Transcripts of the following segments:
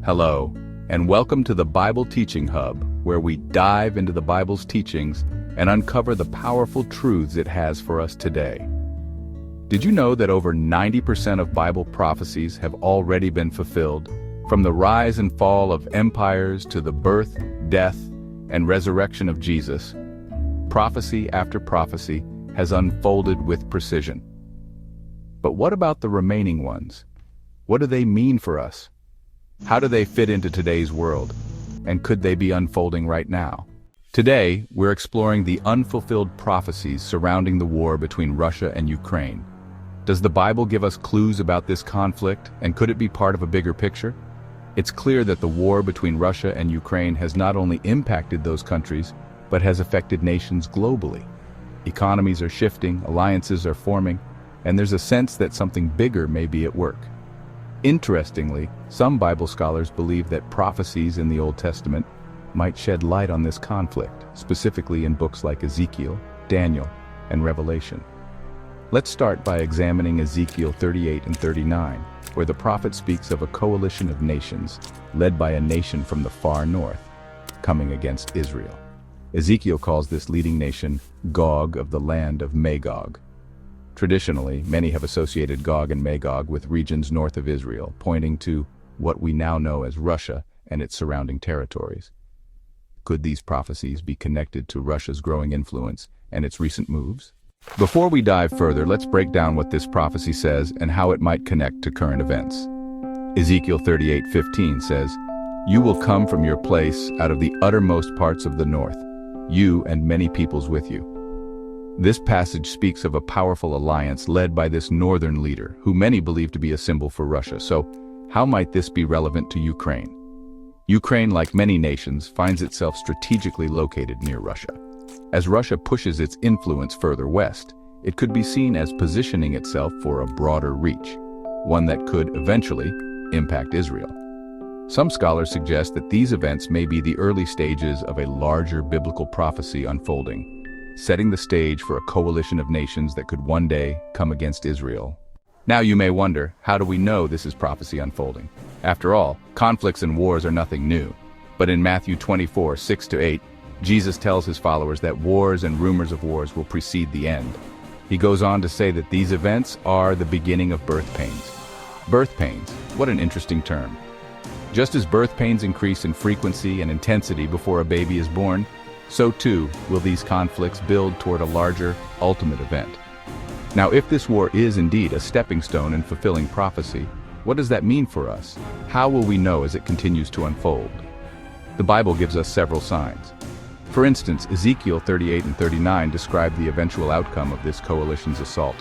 Hello, and welcome to the Bible Teaching Hub, where we dive into the Bible's teachings and uncover the powerful truths it has for us today. Did you know that over 90% of Bible prophecies have already been fulfilled, from the rise and fall of empires to the birth, death, and resurrection of Jesus? Prophecy after prophecy has unfolded with precision. But what about the remaining ones? What do they mean for us? How do they fit into today's world? And could they be unfolding right now? Today, we're exploring the unfulfilled prophecies surrounding the war between Russia and Ukraine. Does the Bible give us clues about this conflict, and could it be part of a bigger picture? It's clear that the war between Russia and Ukraine has not only impacted those countries, but has affected nations globally. Economies are shifting, alliances are forming, and there's a sense that something bigger may be at work. Interestingly, some Bible scholars believe that prophecies in the Old Testament might shed light on this conflict, specifically in books like Ezekiel, Daniel, and Revelation. Let's start by examining Ezekiel 38 and 39, where the prophet speaks of a coalition of nations, led by a nation from the far north, coming against Israel. Ezekiel calls this leading nation Gog of the land of Magog. Traditionally, many have associated Gog and Magog with regions north of Israel, pointing to what we now know as Russia and its surrounding territories. Could these prophecies be connected to Russia's growing influence and its recent moves? Before we dive further, let's break down what this prophecy says and how it might connect to current events. Ezekiel 38:15 says, "You will come from your place out of the uttermost parts of the north, you and many peoples with you." This passage speaks of a powerful alliance led by this northern leader, who many believe to be a symbol for Russia. So, how might this be relevant to Ukraine? Ukraine, like many nations, finds itself strategically located near Russia. As Russia pushes its influence further west, it could be seen as positioning itself for a broader reach, one that could eventually impact Israel. Some scholars suggest that these events may be the early stages of a larger biblical prophecy unfolding, setting the stage for a coalition of nations that could one day come against Israel. Now you may wonder, how do we know this is prophecy unfolding? After all, conflicts and wars are nothing new. But in Matthew 24:6-8, Jesus tells his followers that wars and rumors of wars will precede the end. He goes on to say that these events are the beginning of birth pains. Birth pains, what an interesting term. Just as birth pains increase in frequency and intensity before a baby is born, so too will these conflicts build toward a larger, ultimate event. Now, if this war is indeed a stepping stone in fulfilling prophecy, what does that mean for us? How will we know as it continues to unfold? The Bible gives us several signs. For instance, Ezekiel 38 and 39 describe the eventual outcome of this coalition's assault.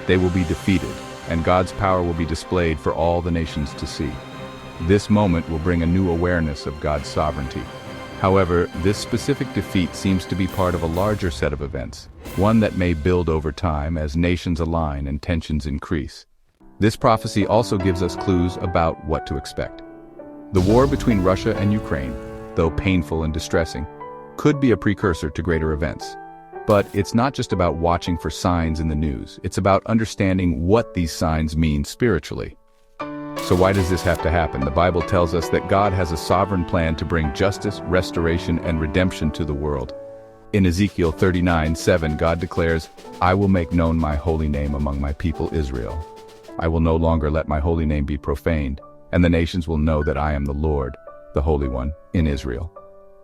They will be defeated, and God's power will be displayed for all the nations to see. This moment will bring a new awareness of God's sovereignty. However, this specific defeat seems to be part of a larger set of events, one that may build over time as nations align and tensions increase. This prophecy also gives us clues about what to expect. The war between Russia and Ukraine, though painful and distressing, could be a precursor to greater events. But it's not just about watching for signs in the news, it's about understanding what these signs mean spiritually. So why does this have to happen? The Bible tells us that God has a sovereign plan to bring justice, restoration, and redemption to the world. In Ezekiel 39:7, God declares, "I will make known my holy name among my people Israel. I will no longer let my holy name be profaned, and the nations will know that I am the Lord, the Holy One, in Israel."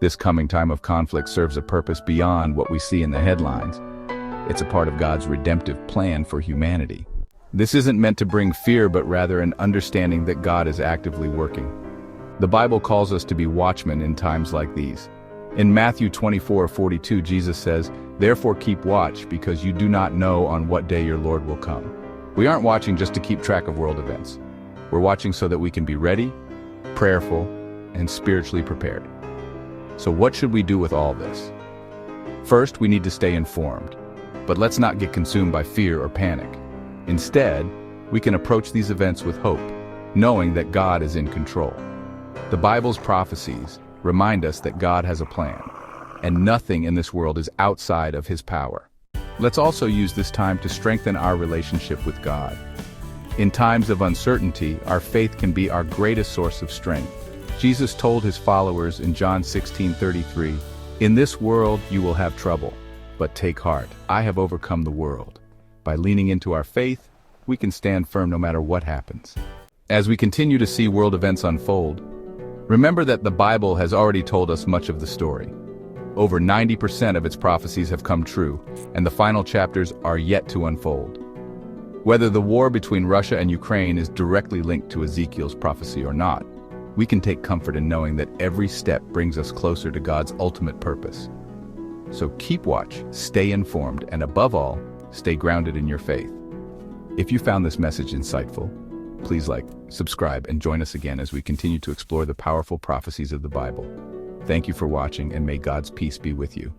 This coming time of conflict serves a purpose beyond what we see in the headlines. It's a part of God's redemptive plan for humanity. This isn't meant to bring fear, but rather an understanding that God is actively working. The Bible calls us to be watchmen in times like these. In Matthew 24:42, Jesus says, "Therefore keep watch, because you do not know on what day your Lord will come." We aren't watching just to keep track of world events. We're watching so that we can be ready, prayerful, and spiritually prepared. So what should we do with all this? First, we need to stay informed. But let's not get consumed by fear or panic. Instead, we can approach these events with hope, knowing that God is in control. The Bible's prophecies remind us that God has a plan, and nothing in this world is outside of his power. Let's also use this time to strengthen our relationship with God. In times of uncertainty, our faith can be our greatest source of strength. Jesus told his followers in John 16:33, "In this world you will have trouble, but take heart, I have overcome the world." By leaning into our faith, we can stand firm no matter what happens. As we continue to see world events unfold, remember that the Bible has already told us much of the story. Over 90% of its prophecies have come true, and the final chapters are yet to unfold. Whether the war between Russia and Ukraine is directly linked to Ezekiel's prophecy or not, we can take comfort in knowing that every step brings us closer to God's ultimate purpose. So keep watch, stay informed, and above all, stay grounded in your faith. If you found this message insightful, please like, subscribe, and join us again as we continue to explore the powerful prophecies of the Bible. Thank you for watching, and may God's peace be with you.